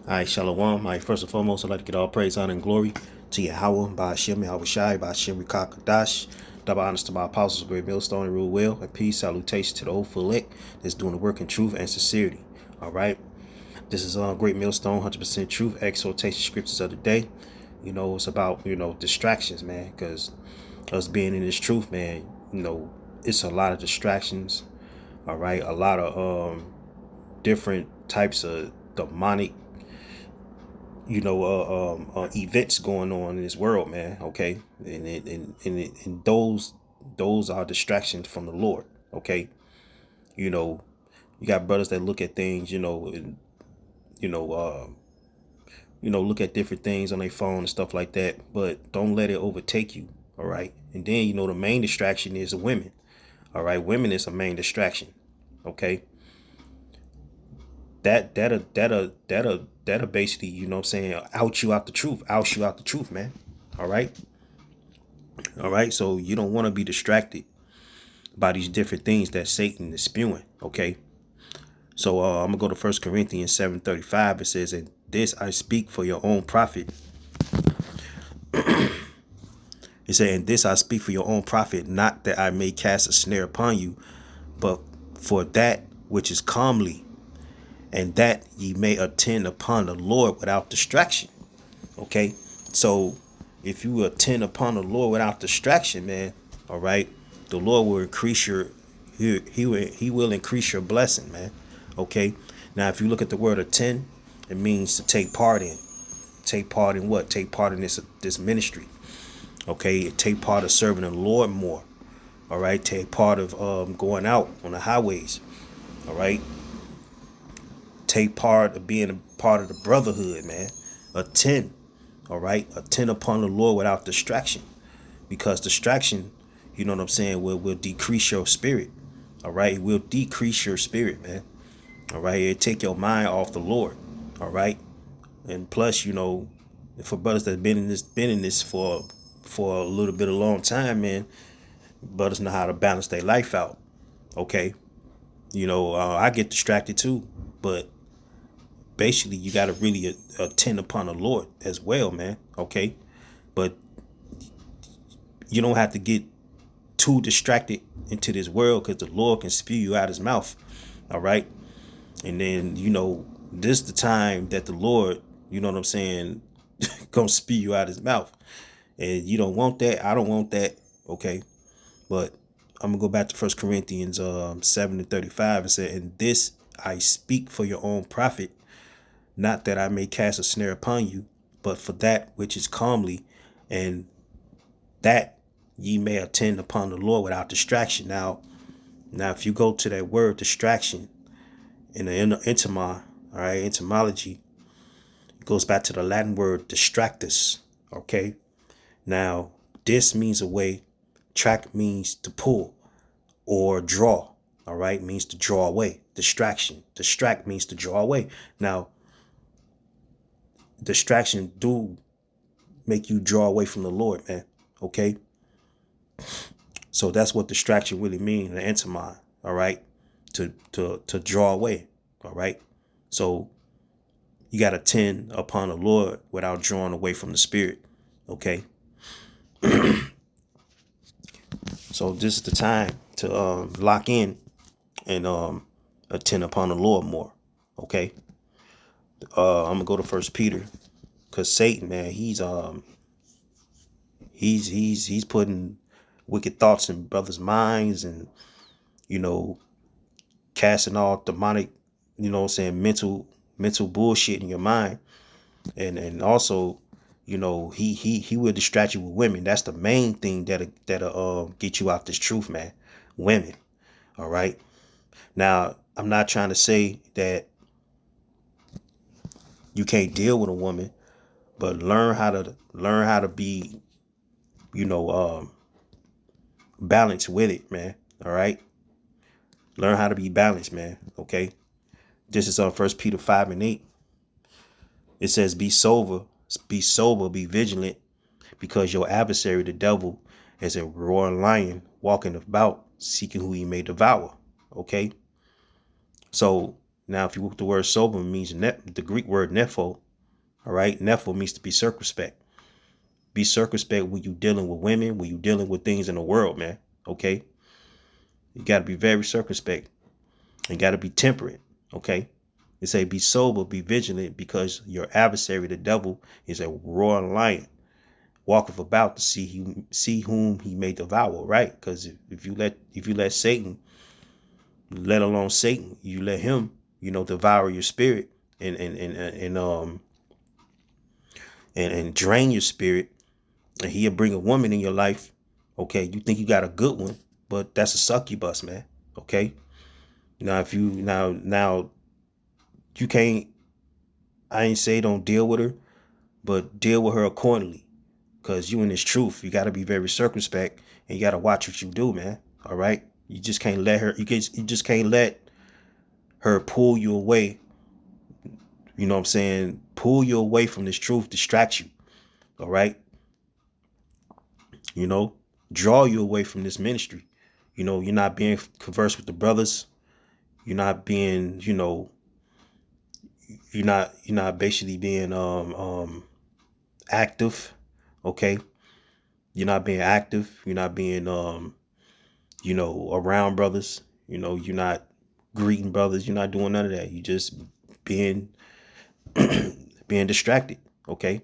All right, Shalom. All right, first and foremost, I'd like to get all praise, honor, and glory to Yahweh, by Hashem, Yahweh Shai, by Hashem, Kakadash. Double honors to my apostles, great millstone, and rule well, and peace, salutation to the whole elect that's doing the work in truth and sincerity. All right, this is great millstone, 100% truth, exhortation, scriptures of the day. You know, it's about, distractions, man, because us being in this truth, man, it's a lot of distractions. All right, a lot of different types of demonic events going on in this world, man. Okay, and those are distractions from the Lord. Okay, you know, you got brothers that look at things, and you know, uh, look at different things on their phone and stuff like that, but don't let it overtake you. All right, and then the main distraction is the women. All right, women is a main distraction. Okay, that'll basically, what I'm saying, out you out the truth, man. All right. All right. So you don't want to be distracted by these different things that Satan is spewing. Okay. So I'm gonna go to 1 Corinthians 7:35. It says, "And this I speak for your own profit." It said, "And this I speak for your own profit, not that I may cast a snare upon you, but for that which is calmly, and that ye may attend upon the Lord without distraction." Okay. So if you attend upon the Lord without distraction, man, all right, the Lord will increase your he will increase your blessing, man. Okay. Now if you look at the word attend, it means to take part in. Take part in what? Take part in this ministry. Okay, take part of serving the Lord more. All right, take part of going out on the highways. All right, take part of being a part of the brotherhood, man. Attend. All right, attend upon the Lord without distraction, because distraction, you know what I'm saying, will decrease your spirit. All right, it will decrease your spirit, man. All right, it take your mind off the Lord. All right, and plus, for brothers that's been in this for a little bit of long time, man, brothers know how to balance their life out. Okay, I get distracted too, but basically you got to really attend upon the Lord as well, man. Okay, but you don't have to get too distracted into this world, because the Lord can spew you out his mouth. All right, and then this is the time that the Lord, you know what I'm saying, gonna spew you out his mouth, and you don't want that. I don't want that. Okay, but I'm gonna go back to 1 Corinthians 7:35. It said, "And this I speak for your own profit, not that I may cast a snare upon you, but for that which is calmly, and that ye may attend upon the Lord without distraction." Now, if you go to that word distraction in the etymology, all right, etymology, it goes back to the Latin word distractus. Okay, now this means away, track means to pull or draw. All right, means to draw away. Distraction, distract means to draw away. Now, distraction do make you draw away from the Lord, man. Okay, so that's what distraction really means, the entomology. All right, to draw away. All right, so you got to tend upon the Lord without drawing away from the Spirit. Okay, so this is the time to lock in and attend upon the Lord more. Okay, I'm gonna go to 1 Peter, because Satan, man, he's putting wicked thoughts in brothers' minds, and casting all demonic, mental bullshit in your mind, and also, he will distract you with women. That's the main thing that'll get you out this truth, man. Women. All right. Now, I'm not trying to say that you can't deal with a woman, but learn how to be, balanced with it, man. All right. Learn how to be balanced, man. Okay. This is on 1 Peter 5:8. It says, be sober, be vigilant, because your adversary, the devil, is a roaring lion walking about, seeking who he may devour. Okay. So Now, if you look at the word sober, it means the Greek word nepho. All right. Nepho means to be circumspect. Be circumspect when you dealing with women, when you dealing with things in the world, man. Okay. You got to be very circumspect. You got to be temperate. Okay. They say be sober, be vigilant, because your adversary, the devil, is a roaring lion, walketh about to see whom he may devour. Right? Because if you let Satan, let alone Satan, you let him, devour your spirit and drain your spirit, and he'll bring a woman in your life. Okay, you think you got a good one, but that's a succubus, man. Okay. Now, if you now you can't. I ain't say don't deal with her, but deal with her accordingly. Cause you in this truth, you got to be very circumspect, and you got to watch what you do, man. All right. You just can't let her. You just can't let her pull you away. You know what I'm saying? Pull you away from this truth, distract you. All right. Draw you away from this ministry. You're not being conversed with the brothers. You're not being, you're not basically being active. Okay. You're not being active. You're not being around brothers. You're not greeting brothers. You're not doing none of that. You just being being distracted. Okay.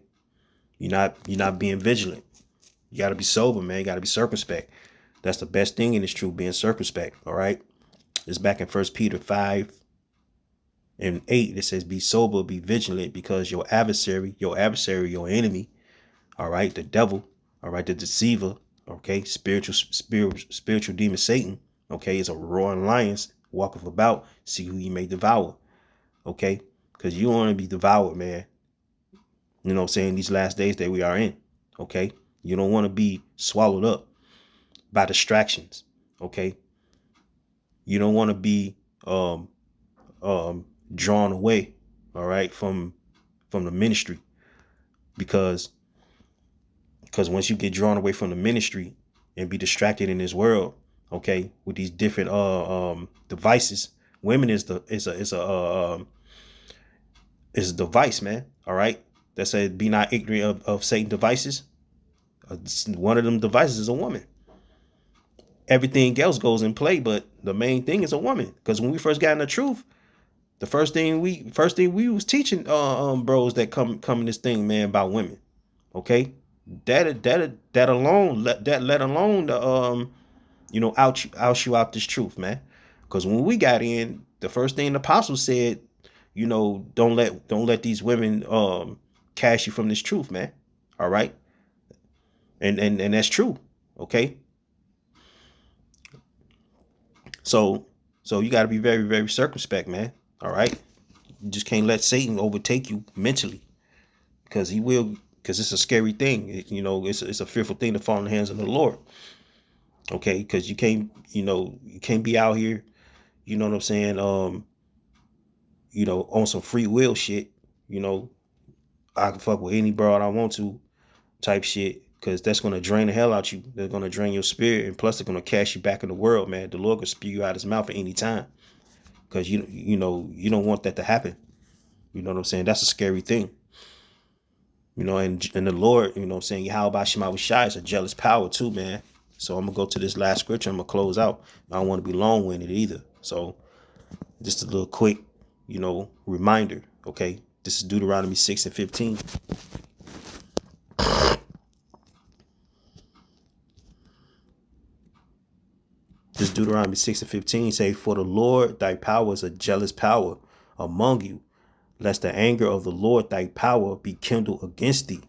You're not being vigilant. You gotta be sober, man. You gotta be circumspect. That's the best thing in this truth, being circumspect. All right. It's back in 1 Peter 5:8. It says, be sober, be vigilant, because your adversary, your enemy, all right, the devil, all right, the deceiver, okay, spiritual demon Satan, okay, is a roaring lion, walketh about, see who you may devour. Okay. Because you want to be devoured, man. You know what I'm saying? These last days that we are in. Okay. You don't want to be swallowed up by distractions. Okay. You don't want to be drawn away, all right, from the ministry, because once you get drawn away from the ministry and be distracted in this world, okay, with these different devices, women is a device, man. All right, that said, be not ignorant of Satan devices. One of them devices is a woman. Everything else goes in play, but the main thing is a woman. Because when we first got in the truth, the first thing we was teaching bros that come in this thing, man, about women. Okay, that alone, let alone the out you out this truth, man. Because when we got in, the first thing the apostle said, don't let these women cast you from this truth, man. All right, and that's true. Okay, so you got to be very, very circumspect, man. All right, you just can't let Satan overtake you mentally, because he will. Because it's a scary thing, it's a fearful thing to fall in the hands of the Lord. Okay, because you can't be out here, you know what I'm saying, on some free will shit. I can fuck with any broad I want to type shit, because that's gonna drain the hell out you. They're gonna drain your spirit, and plus they're gonna cast you back in the world, man. The Lord can spew you out his mouth at any time, because you don't want that to happen. You know what I'm saying? That's a scary thing. And the Lord, what I'm saying, how about Shema Shai is a jealous power too, man. So I'm gonna go to this last scripture. I'm gonna close out. I don't want to be long-winded either. So just a little quick, reminder. Okay, this is Deuteronomy 6:15. This Deuteronomy 6:15 say, "For the Lord thy power is a jealous power among you, lest the anger of the Lord thy power be kindled against thee."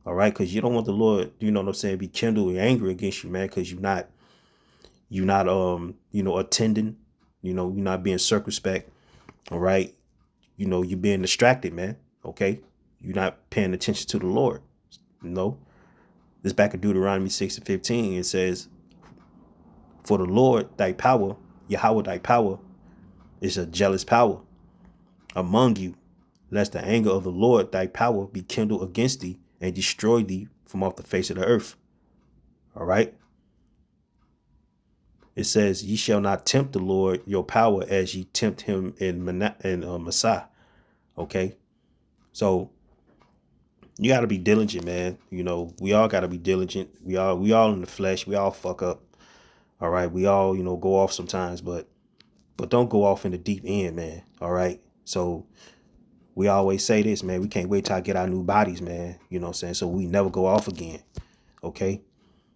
All right, because you don't want the Lord, be kindled and angry against you, man, because you're not attending, you're not being circumspect. All right, you're being distracted, man. Okay, you're not paying attention to the Lord. This back in Deuteronomy 6:15, it says, "For the Lord thy power, Yahweh thy power, is a jealous power among you, lest the anger of the Lord thy power be kindled against thee and destroy thee from off the face of the earth." All right. It says, ye shall not tempt the Lord your power as ye tempt him in Messiah. Okay. So you got to be diligent, man. You know, we all got to be diligent. We all in the flesh. We all fuck up. All right. We all, go off sometimes, but don't go off in the deep end, man. All right. So we always say this, man. We can't wait till I get our new bodies, man. You know what I'm saying? So we never go off again. Okay.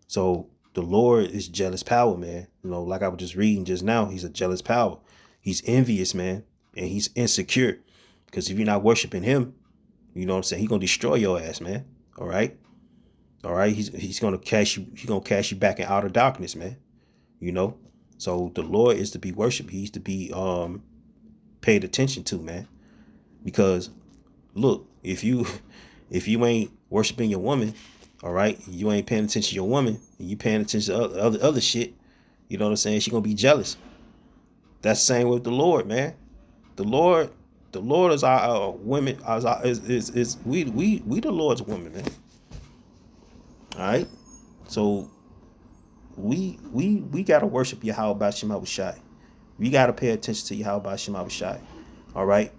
So the Lord is jealous power, man. Like I was just reading just now, he's a jealous power. He's envious, man. And he's insecure. Because if you're not worshiping him, you know what I'm saying? He's going to destroy your ass, man. All right. All right. He's going to cast you. He's going to cast you back in outer darkness, man. So the Lord is to be worshiped. He's to be paid attention to, man. Because look, if you ain't worshiping your woman, all right, you ain't paying attention to your woman, and you paying attention to other shit, you know what I'm saying? She gonna be jealous. That's the same with the Lord, man. The Lord is our women. Is we the Lord's woman, man. All right, so we gotta worship Yahweh Shema Shai. We gotta pay attention to Yahweh Shema Shai. All right,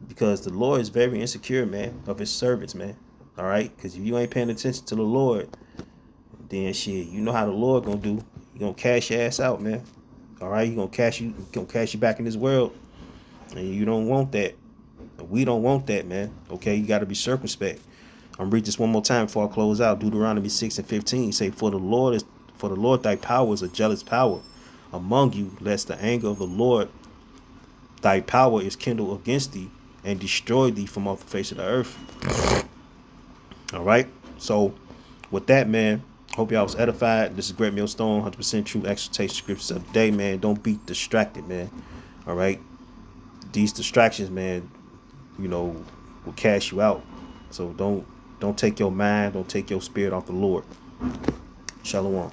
because the Lord is very insecure, man, of his servants, man. All right, because if you ain't paying attention to the Lord, then shit, you know how the Lord gonna do. He gonna cash your ass out, man. All right, he gonna cash you back in this world, and you don't want that. We don't want that, man. Okay, you gotta be circumspect. I'm read this one more time before I close out. Deuteronomy 6:15 say, for the Lord thy power is a jealous power among you, lest the anger of the Lord thy power is kindled against thee and destroy thee from off the face of the earth. All right. So with that, man, hope y'all was edified. This is Great Millstone, 100% true exhortation scriptures of the day, man. Don't be distracted, man. All right. These distractions, man, will cash you out. So don't take your mind, don't take your spirit off the Lord. Shalom.